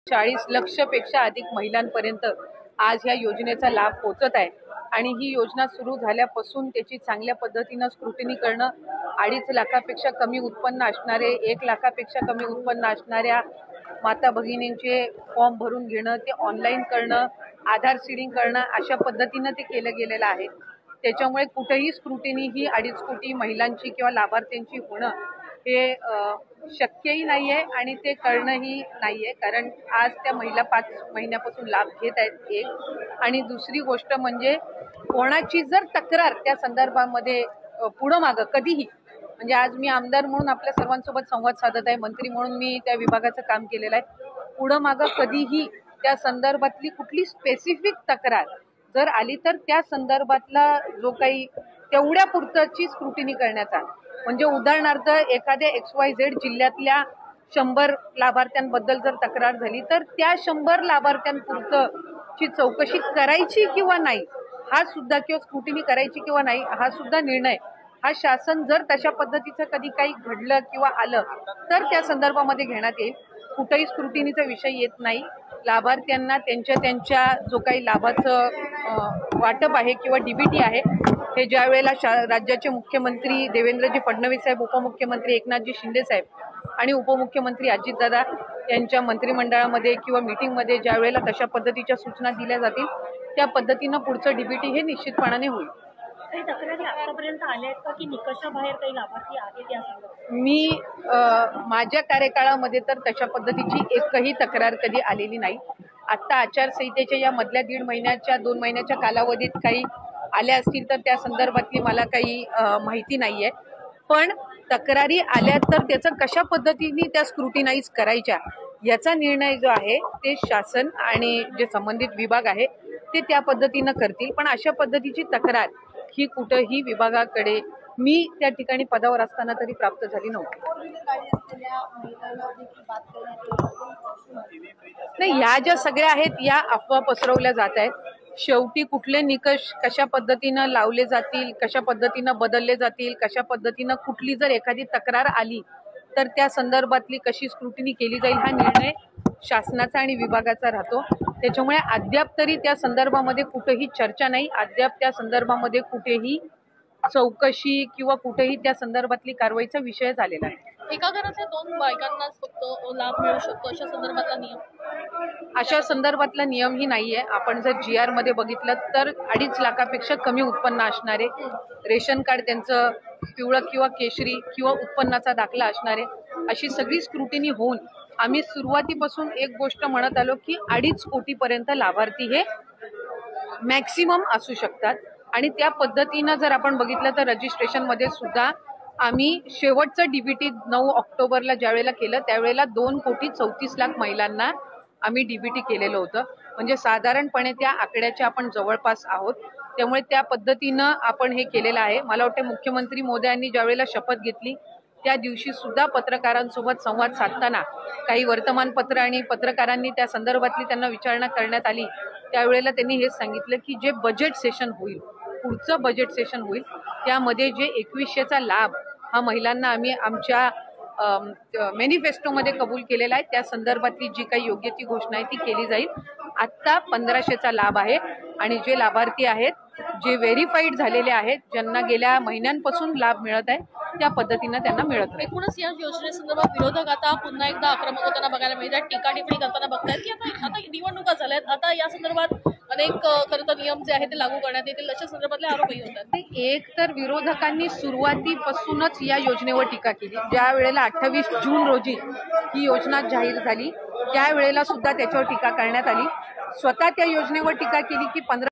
40 लक्षपेक्षा अधिक महिलांपर्यंत आज या योजनेचा लाभ पोहोचत आहे आणि ही योजना सुरू झाल्यापासून त्याची चांगल्या पद्धतीनं स्क्रुटिनी करणं, 2.5 लाखापेक्षा कमी उत्पन्न असणारे, 1 लाखापेक्षा कमी उत्पन्न असणाऱ्या माता भगिनींचे फॉर्म भरून घेणं, ते ऑनलाईन करणं, आधार सीडिंग करणं, अशा पद्धतीनं ते केलं गेलेलं आहे। त्याच्यामुळे कुठेही स्क्रुटिनी ही 2.5 कोटी महिलांची किंवा लाभार्थ्यांची होणं हे शक्यही नाहीये आणि ते करणंही नाहीये, कारण आज त्या महिला 5 महिन्यापासून लाभ घेत आहेत। एक आणि दुसरी गोष्ट म्हणजे कोणाची जर तक्रार त्या संदर्भामध्ये पुढं मागं कधीही, म्हणजे आज मी आमदार म्हणून आपल्या सर्वांसोबत संवाद साधत आहे, मंत्री म्हणून मी त्या विभागाचं काम केलेलं आहे, पुढं मागं कधीही त्या संदर्भातली कुठली स्पेसिफिक तक्रार जर आली तर त्या संदर्भातला जो काही तेवढ्या पुरतची स्क्रुटिनी करण्याचा, म्हणजे उदाहरणार्थ एखाद्या XYZ जिल्ह्यातल्या 100 लाभार्थ्यांबद्दल जर तक्रार झाली तर त्या 100 लाभार्थ्यांपुरतची चौकशी करायची किंवा नाही हा सुद्धा, किंवा स्क्रुटिनी करायची किंवा नाही हा सुद्धा निर्णय हा शासन जर तशा पद्धतीचं कधी काही घडलं किंवा आलं तर त्या संदर्भामध्ये घेण्यात येईल। कुठेही स्क्रुटिनीचा विषय येत नाही। लाभार्थ्यांना त्यांच्या जो काही लाभाचं वाटप आहे किंवा DBT आहे हे ज्या वेळेला राज्याचे मुख्यमंत्री देवेंद्रजी फडणवीस साहेब, उपमुख्यमंत्री एकनाथजी शिंदे साहेब आणि उपमुख्यमंत्री अजितदादा यांच्या मंत्रिमंडळामध्ये किंवा मीटिंगमध्ये ज्या वेळेला तशा पद्धतीच्या सूचना दिल्या जातील त्या पद्धतीनं पुढचं DBT हे निश्चितपणाने होईल। काही तक्रारी आतापर्यंत आल्या आहेत का की निकषाबाहेर काही लाभार्थी आहेत या संदर्भात? मी माझ्या कार्यकाळामध्ये तर तशा पद्धतीची एकही तक्रार कधी आलेली नाही। आता आचारसंहितेच्या या मधल्या 1.5 महिन्याच्या 2 महिन्याच्या कालावधीत काही आल्या असतील तर त्या संदर्भातली मला काही माहिती नाहीये, पण तक्रारी आल्या तर त्याचं कशा पद्धतीने त्या स्क्रुटिनाइज करायच्या याचा निर्णय जो आहे ते शासन आणि जे संबंधित विभाग आहे ते त्या पद्धतीनं करतील। पण अशा पद्धतीची तक्रार ही कुठेही विभागाकडे मी त्या ठिकाणी पदावर असताना तरी प्राप्त झाली नव्हती। नाही, ह्या ज्या सगळ्या आहेत या अफवा पसरवल्या जात आहेत। शेवटी कुठले निकष कशा पद्धतीनं लावले जातील, कशा पद्धतीनं बदलले जातील, कशा पद्धतीनं कुठली जर एखादी तक्रार आली तर त्या संदर्भातली कशी स्क्रुटिनी केली जाईल हा निर्णय शासनाचा आणि विभागाचा राहतो। त्याच्यामुळे अद्याप तरी त्या संदर्भामध्ये कुठेही चर्चा नाही, अद्याप त्या संदर्भामध्ये कुठेही चौकशी किंवा कुठेही त्या संदर्भातली कारवाईचा विषय झालेला आहे। एका घराच्या 2 बायकांनाच फक्त लाभ मिळू शकतो अशा संदर्भातला नियम? अशा संदर्भातला नियमही नाहीये। आपण जर GR मध्ये बघितलं तर 2.5 लाखापेक्षा कमी उत्पन्न असणारे, रेशन कार्ड त्यांचं पिवळं किंवा केशरी किंवा उत्पन्नाचा दाखला असणारे, अशी सगळी स्क्रुटिनी होऊन आम्ही सुरुवातीपासून एक गोष्ट म्हणत आलो की 2.5 कोटीपर्यंत लाभार्थी हे मॅक्सिमम असू शकतात आणि त्या पद्धतीनं जर आपण बघितलं तर रजिस्ट्रेशन मध्ये सुद्धा आम्ही शेवटचं DBT 9 ऑक्टोबरला ज्यावेळेला केलं त्यावेळेला 2,34,00,000 महिलांना आम्ही DBT केलेलं होतं, म्हणजे साधारणपणे त्या आकड्याच्या आपण जवळपास आहोत। त्यामुळे त्या पद्धतीनं आपण हे केलेलं आहे। मला वाटतं मुख्यमंत्री महोदयांनी ज्यावेळेला शपथ घेतली त्या दिवशी सुद्धा पत्रकारांसोबत संवाद साधताना काही वर्तमानपत्र आणि पत्रकारांनी त्या संदर्भातली त्यांना विचारणा करण्यात आली त्यावेळेला त्यांनी हेच सांगितलं की जे बजेट सेशन होईल, पुढचं बजेट सेशन होईल त्यामध्ये जे 2100चा लाभ हा महिलांना आम्ही आमच्या मॅनिफेस्टोमध्ये कबूल केलेला आहे त्या संदर्भातली जी काही योग्य ती घोषणा आहे ती केली जाईल। आता 1500चा लाभ आहे आणि जे लाभार्थी आहेत जे व्हेरीफाईड झालेले आहेत, ज्यांना गेल्या महिन्यांपासून लाभ मिळत आहे त्या पद्धतीनं त्यांना मिळत आहे। एकूणच या योजनेसंदर्भात विरोधक आता पुन्हा एकदा आक्रमक होताना बघायला मिळतात, टीका टिप्पणी करताना बघतायत की आता निवडणुका झाल्यात, आता या संदर्भात अनेक खरं तर नियम जे आहेत ते लागू करण्यात येतील अशा संदर्भातले आरोपही होतात। एक तर विरोधकांनी सुरुवातीपासूनच या योजनेवर टीका केली। ज्या वेळेला 28 जून रोजी ही योजना जाहीर झाली त्यावेळेला सुद्धा त्याच्यावर टीका करण्यात आली। स्वतः त्या योजनेवर टीका केली की 15